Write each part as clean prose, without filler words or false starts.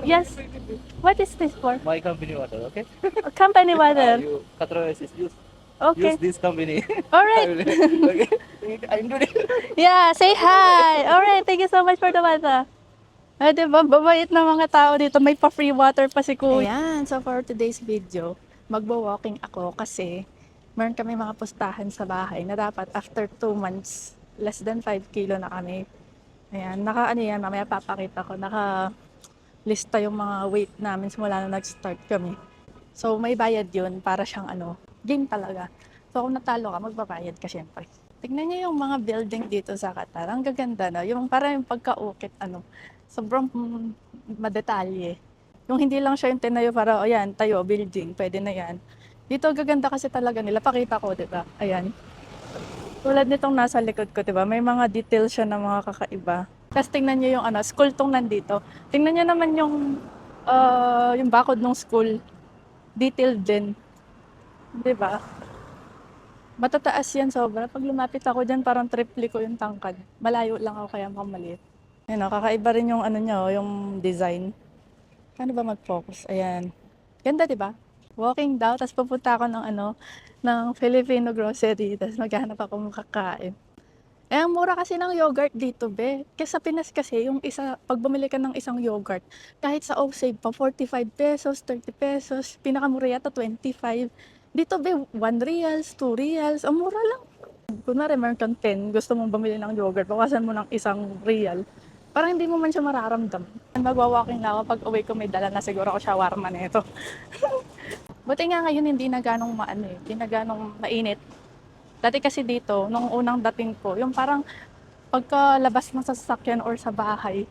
Yes. What is this for? My company water, okay? Company water. You Qatar use Okay. this company. All I right. will, okay? I'm doing. Yeah, say hi. All right. Thank you so much for the water. Ah, diba? Babait na mga tao dito. May pa-free water pa si Kuya. Ayan. So, for today's video, magbo-walking ako kasi meron kami mga pustahan sa bahay na dapat after 2 months, less than 5 kilo na kami. Ayan. Ano yan, mamaya papakita ko. Lista yung mga weight namin simula na nag-start kami. So, may bayad yun para siyang game talaga. So, kung natalo ka, magbabayad ka syempre. Tignan niyo yung mga building dito sa Qatar. Ang gaganda na. Yung parang yung pagkaukit, sobrang madetalye. Yung hindi lang siya yung tinayo para, ayan, tayo, building, pwede na yan. Dito, gaganda kasi talaga nila. Pakita ko, di ba? Ayan. Tulad nitong nasa likod ko, 'di ba? May mga details siya na mga kakaiba. Tapos tingnan niyo yung school tong nandito. Tingnan niyo naman yung bakod ng school. Detailed din, 'di ba? Matataas yan sobra. Pag lumapit ako diyan, parang triple ko yung tangkad. Malayo lang ako kaya mukhang maliit. Ayun, kakaiba rin yung niya, yung design. Paano ba mag-focus? Ayan. Ganda, 'di ba? Walking daw, tapos pupunta ako ng Filipino grocery, tapos maghanap ako ng kakain. Eh, ang mura kasi ng yogurt dito, be. Kasi sa Pinas kasi, pag bumili ka ng isang yogurt, kahit sa Save pa, 45 pesos, 30 pesos, pinakamura yata 25. Dito, be, 1 reals, 2 reals, ang mura lang. Kunwari, meron kang 10, gusto mong bumili ng yogurt, bawasan mo ng 1 real. Parang hindi mo man siya mararamdam. Magwa-walking na ako, pag uwi ko may dala na siguro ako shawarma nito. Buti nga ngayon hindi na ganong hindi na ganong mainit. Dati kasi dito, nung unang dating ko, yung parang pagkalabas mo sa sasakyan or sa bahay,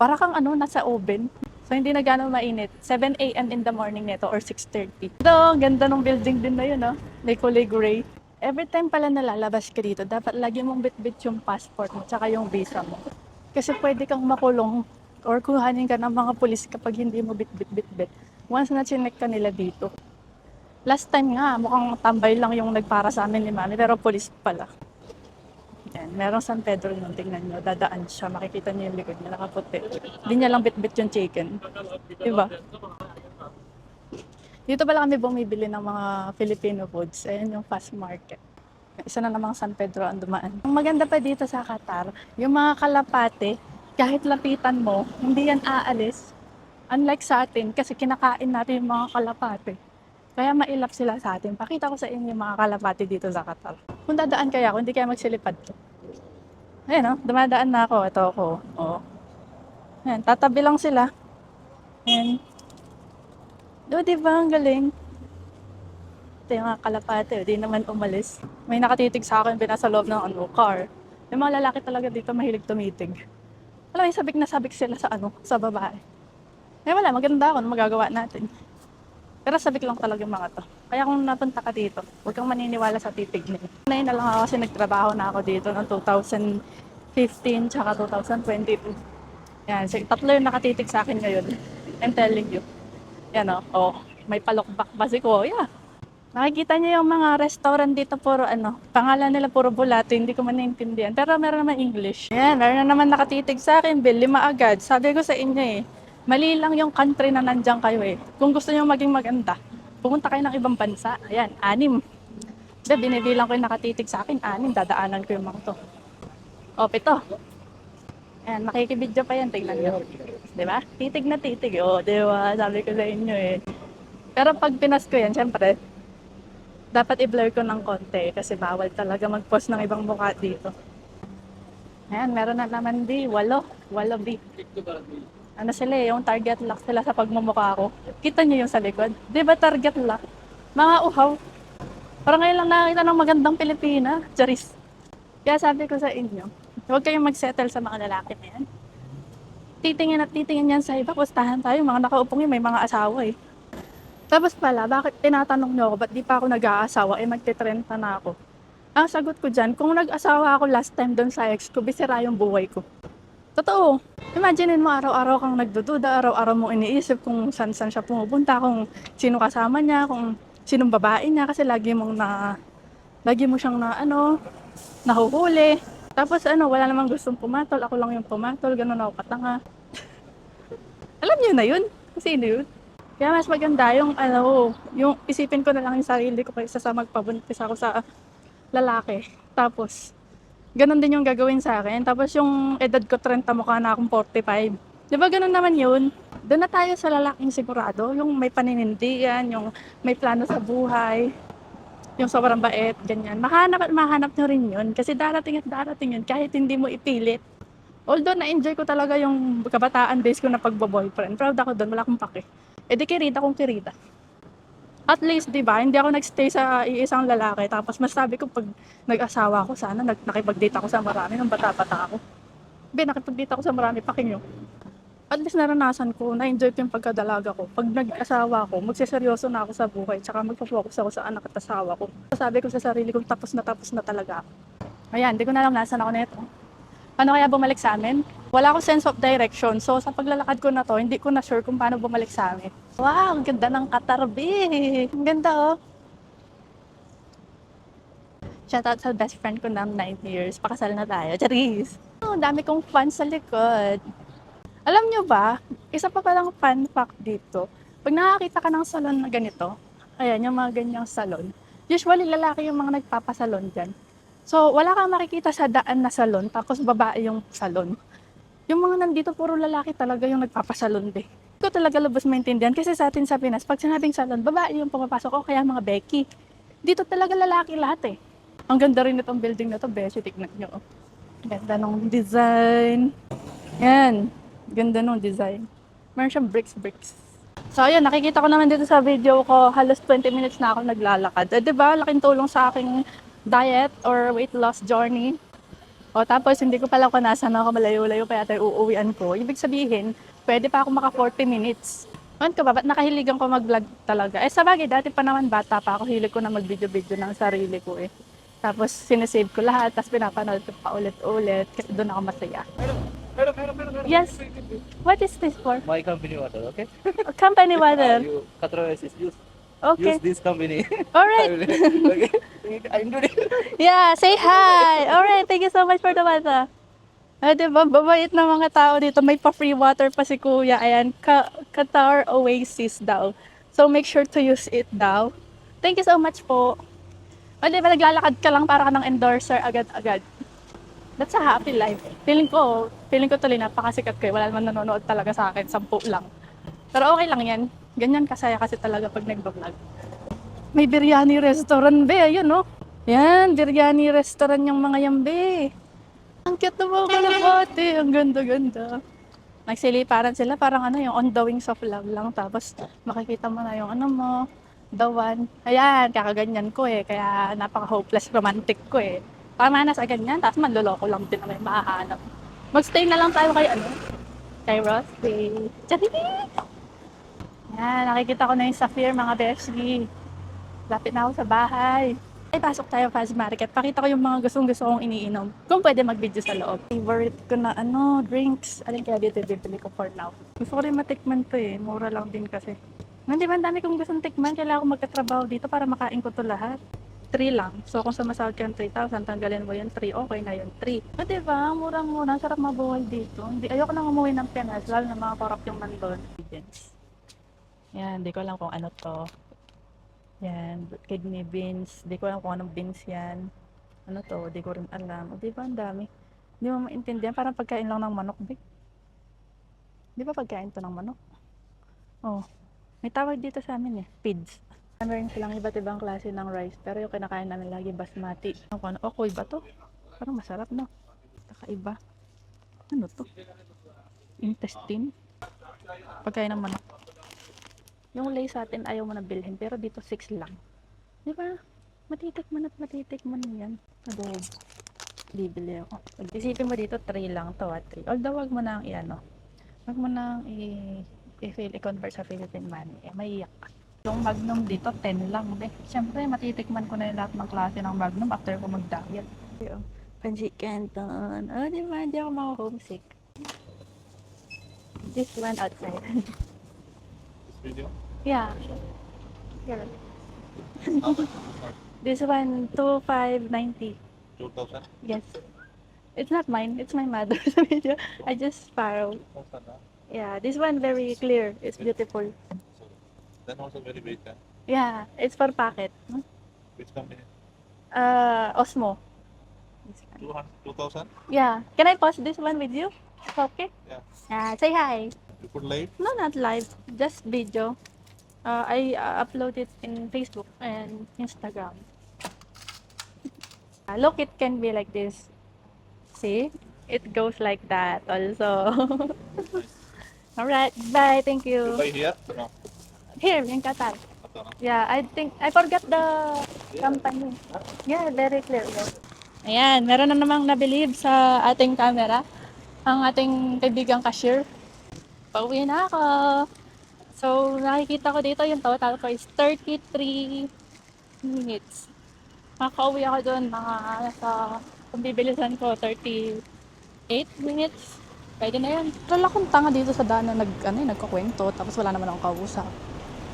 para kang nasa oven. So hindi na gano'ng mainit. 7 a.m. in the morning nito or 6:30. Ito, ang ganda ng building din na yun, no? May kulay gray. Every time pala nalalabas ka dito, dapat lagi mong bitbit yung passport mo tsaka yung visa mo. Kasi pwede kang makulong or kuhanin ka ng mga pulis kapag hindi mo bitbit. Once na chinek ka nila dito. Last time nga, mukhang tambay lang yung nagpara sa amin ni Mami, pero pulis pala. Yan, merong San Pedro nun, tingnan nyo, dadaan siya, makikita niyo yung likod niya, nakaputi. Hindi niya lang bit-bit yung chicken. Diba? Dito pala kami bumibili ng mga Filipino foods. Ayan yung fast market. Isa na namang San Pedro ang dumaan. Ang maganda pa dito sa Qatar, yung mga kalapate, kahit lapitan mo, hindi yan aalis. Unlike sa atin, kasi kinakain natin yung mga kalapate. Kaya mailap sila sa atin. Pakita ko sa inyo yung mga kalapati dito sa Qatar. Kung dadaan kaya ako, hindi kaya magsilipad to. Ayan, dumadaan na ako. Ito ako. Oh. Ayan, tatabi lang sila. Ayan. Diba, ang galing. Ito yung mga kalapati, di naman umalis. May nakatitig sa akin, binasa loob ng car. Yung mga lalaki talaga dito mahilig tumitig. Alam mo, sabik na sabik sila sa babae. Eh wala, maganda ako, magagawa natin. Pero sabik lang talaga yung mga to. Kaya kung napunta ka dito, huwag kang maniniwala sa titig nila. Ngayon na lang ako kasi nagtrabaho na ako dito noong 2015 tsaka 2022. Yan, tatlo yung nakatitig sa akin ngayon. I'm telling you. Yan may palokbak ba si Kuya? Nakikita niyo yung mga restaurant dito puro pangalan nila puro bulato, hindi ko man naintindihan. Pero meron naman English. Yan, meron na naman nakatitig sa akin, bill 5 agad. Sabi ko sa inyo mali lang yung country na nandiyan kayo Kung gusto niyo maging maganda, pumunta kayo ng ibang bansa. Ayan, 6. Binibilang ko yung nakatitig sa akin, 6. Dadaanan ko yung mga to. 7. Ayan, makikibidyo pa yan, tingnan nyo. Diba? Titig na titig. Diba? Sabi ko sa inyo Pero pag pinas ko yan, syempre, dapat i-blur ko ng konti kasi bawal talaga mag-post ng ibang mukha dito. Ayan, meron na naman 8 B. Sila yung target lock sila sa pagmumukha ko. Kita niyo yung sa likod. Di ba target lock? Mga uhaw. Parang ngayon lang nakakita ng magandang Pilipina. Charis. Kaya sabi ko sa inyo, huwag kayong mag-settle sa mga lalaki na yan. Titingin at titingin yan sa iba. Pustahan tayo. Mga nakaupong yun, may mga asawa Tapos pala, bakit tinatanong niyo ako, ba't di pa ako nag-aasawa? Magte-30 na ako. Ang sagot ko dyan, kung nag-asawa ako last time doon sa ex ko, bisira yung buhay ko. Totoo. Imagine mo araw-araw kang nagdududa, araw-araw mo iniisip kung saan siya pumupunta, kung sino kasama niya, kung sinong babae niya kasi lagi mo siyang nahuhuli. Tapos wala namang gustong pumatol, ako lang yung pumatol, ganun ako katanga. Alam niyo na yun? Sino yun? Kaya mas maganda yung yung isipin ko na lang yung sarili ko kaysa sa magpabuntis ako sa lalaki. Tapos, ganun din yung gagawin sa akin. Tapos yung edad ko 30, mukha na akong 45. Di ba ganun naman yun? Doon na tayo sa lalaking sigurado. Yung may paninindigan, yung may plano sa buhay, yung sobrang bait, ganyan. Mahanap at mahanap nyo rin yun. Kasi darating at darating yun kahit hindi mo ipilit. Although na-enjoy ko talaga yung kabataan days ko na pagbo-boyfriend. Proud ako doon, wala akong pake. Eh di kirita kong kirita. At least, di ba, hindi ako nagstay sa iisang lalaki. Tapos mas sabi ko pag nag-asawa ako, sana nakipag-date ako sa marami nung bata-bata ako. Nakipag-date ako sa marami, pakinyo. At least naranasan ko, na-enjoy ko yung pagkadalaga ko. Pag nag-asawa ko, magseseryoso na ako sa buhay. Tsaka magpo-focus ako sa anak at asawa ko. Sabi ko sa sarili ko, tapos na talaga ako. Ayan, hindi ko na alam nasan ako nito. Paano kaya bumalik sa amin? Wala akong sense of direction. So, sa paglalakad ko na to, hindi ko na sure kung paano bumalik sa amin. Wow, ang ganda ng Katarbi. Ang ganda, oh. Shoutout sa best friend ko na 9 years. Pakasal na tayo. Charis! Oh, ang dami kong fans sa likod. Alam nyo ba, isa pa palang fun fact dito. Pag nakakita ka ng salon na ganito, ayan, yung mga ganyang salon, usually lalaki yung mga nagpapasalon dyan. So, wala kang makikita sa daan na salon, tapos babae yung salon. Yung mga nandito, puro lalaki talaga yung nagpapasalon din. Hindi ko talaga lubos maintindihan kasi sa atin sa Pinas, pag sinabing salon, babae yung pumapasok o kaya mga Becky. Dito talaga lalaki lahat eh. Ang ganda rin itong building na to, Beshi, tignan nyo. Ganda nung design. Yan, ganda nung design. Meron siyang bricks. So, ayun, nakikita ko naman dito sa video ko, halos 20 minutes na ako naglalakad. Eh, diba, laking tulong sa aking diet or weight loss journey. O tapos hindi ko pala kung nasan ako malayo-layo kaya tayo uuwian ko. Ibig sabihin, pwede pa ako maka 40 minutes. Ano ka ba? Ba't nakahiligan ko mag-vlog talaga? Eh sa bagay, dati pa naman bata pa ako, hilig ko na mag-video-video ng sarili ko eh. Tapos sinesave ko lahat, tapos pinapanood ko pa ulit-ulit kasi doon ako masaya. Yes. What is this for? My company water, okay? Company water. You controversies use Okay. this company. Alright. Okay. I'm doing it. Yeah, say hi. Alright, thank you so much for the water. Ah, diba, babait na mga tao dito. May pa-free water pa si Kuya. Ayan, Qatar Oasis daw. So, make sure to use it daw. Thank you so much po. O, diba, naglalakad ka lang para ka ng endorser agad-agad. That's a happy life. Feeling ko tuloy napakasikat ko. Wala naman nanonood talaga sa akin. 10 lang. Pero okay lang yan. Ganyan kasaya kasi talaga pag nagbablog. May biryani restaurant, be. Ayun, no? Yan, biryani restaurant yung mga yan, be. Ang cute na mga kalapati. Ang ganda-ganda. Nagsiliparan sila. Parang yung on the wings of love lang. Tapos makikita mo na yung mo, the one. Ayan, kakaganyan ko eh. Kaya napaka-hopeless romantic ko eh. Tama na sa ganyan. Tapos manloloko lang din na may mahahanap. Magstay na lang tayo kay Rosie. Charing! Yan, nakikita ko na yung Sapphire, mga beshi. Lapit na ako sa bahay. Ay, pasok tayo Fast Market. Pakita ko yung mga gustong-gusto kong iniinom. Kung pwede mag-video sa loob. Favorite ko na drinks. Alin kaya dito bibili ko for now. Gusto ko rin matikman to eh. Mura lang din kasi. Hindi ba, ang dami kong gustong tikman. Kailangan ko magkatrabaho dito para makain ko to lahat. 3 lang. So, kung sumasahod ka ng 3,000, tanggalin mo yung 3. Okay na yun, 3. O, diba? Murang-mura. Sarap mabuhay dito. Ayoko nang umuwi ng Pinas. Lalo na mga korap yung nandun. Yan, di ko alam kung ano to. Yan, kidney beans. Di ko alam kung anong beans yan. Ano to? Di ko rin alam. O, di ba ang dami? Di mo maintindihan. Parang pagkain lang ng manok, di? Di ba pagkain to ng manok? Oh, may tawag dito sa amin eh. Pids. Meron silang iba't ibang klase ng rice. Pero yung kinakain namin lagi basmati. Ano, okoy ba to? Parang masarap, no? Kakaiba. Ano to? Intestine? Pagkain ng manok. Yung lay sa atin ayaw mo na bilhin, pero dito 6 lang. Di ba? Matitikman yan. Adobo. Bibili ako. Isipin mo dito 3 lang to, 3. Although wag mo nang wag mo nang i-convert sa Philippine money. Eh, maiyak ka. Yung Magnum dito 10 lang. Siyempre, matitikman ko na yung lahat ng klase ng Magnum after ko mag-diet. Pansit Canton. Oh, di ba? Hindi ako maka-homesick. This one outside. Video? Yeah. Here. This one, 2,590. 2,000? Yes. It's not mine. It's my mother's video. I just borrowed. Yeah, this one very clear. It's beautiful. So, then also very big. Huh? Yeah, it's for pocket. Which company? Osmo. 2,000? Yeah. Can I pause this one with you? It's okay? Yeah. Say hi. You put light? No, not live. Just video. I upload it in Facebook and Instagram. Look, it can be like this. See? It goes like that also. Alright, bye. Thank You you. buy here? No. Here, in Qatar. Ito, no? Yeah, I think, I forgot the company. Yeah, very clear. Ayan, meron na namang nabilib sa ating camera. Ang ating kaibigang cashier. Pauwi na ako. So, nakikita ko dito yung total ko is 33 minutes. Makauwi ako doon mga kung bibilisan ko 38 minutes. Pwede na yan. Wala akong tanga dito sa daan na nagkakwento tapos wala naman akong kausap.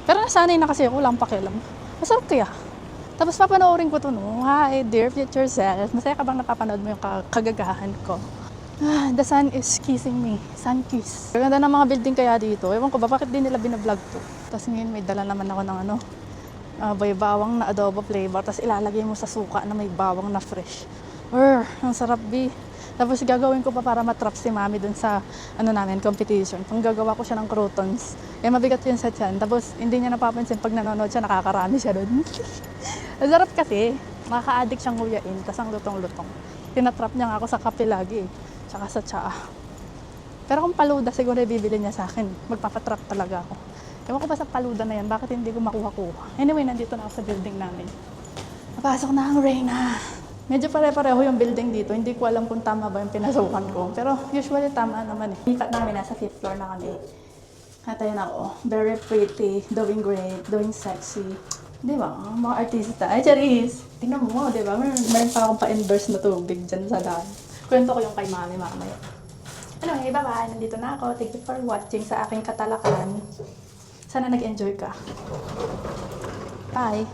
Pero nasanay na kasi ako, lang pakialam. Masarap kaya. Tapos papanoorin ko to, no? Hi, dear future self. Masaya ka bang napapanood mo yung kagagahan ko? The sun is kissing me. Sun kiss. Ganda ng mga building kaya dito. Ewan ko ba, bakit din nila binablog to? Tapos ngayon may dala naman ako ng may bawang na adobo flavor. Tapos ilalagay mo sa suka na may bawang na fresh. Ang sarap, bi. Tapos gagawin ko pa para matrap si mami dun sa competition. Kung gagawa ko siya ng croutons. Mabigat yun sa tiyan. Tapos hindi niya napapansin pag nanonood siya, nakakarami siya dun. Ang sarap kasi. Makaka-addict siyang nguyain. Tapos ang lutong-lutong. Tinatrap niya nga ako sa kape lagi. Tsaka sa tsaa. Pero kung paluda, siguro bibili niya sa akin. Magpapatrap talaga ako. Ewan ko ba sa paluda na yan, bakit hindi ko makuha-kuha? Anyway, nandito na ako sa building namin. Napasok na ang Reyna. Medyo pare-pareho yung building dito. Hindi ko alam kung tama ba yung pinasukan ko. Pero usually tama naman eh. Lipat namin, nasa 5th floor na kami. At ayun ako. Very pretty, doing great, doing sexy. Di ba? Mga artista. Ay, Charis! Tingnan mo, di ba? Meron pa akong pa-endorse na tubig dyan sa daan. Kwento ko yung kay mami mamaya. Anyway, bye-bye. Nandito na ako. Thank you for watching sa aking katalakan. Sana nag-enjoy ka. Bye!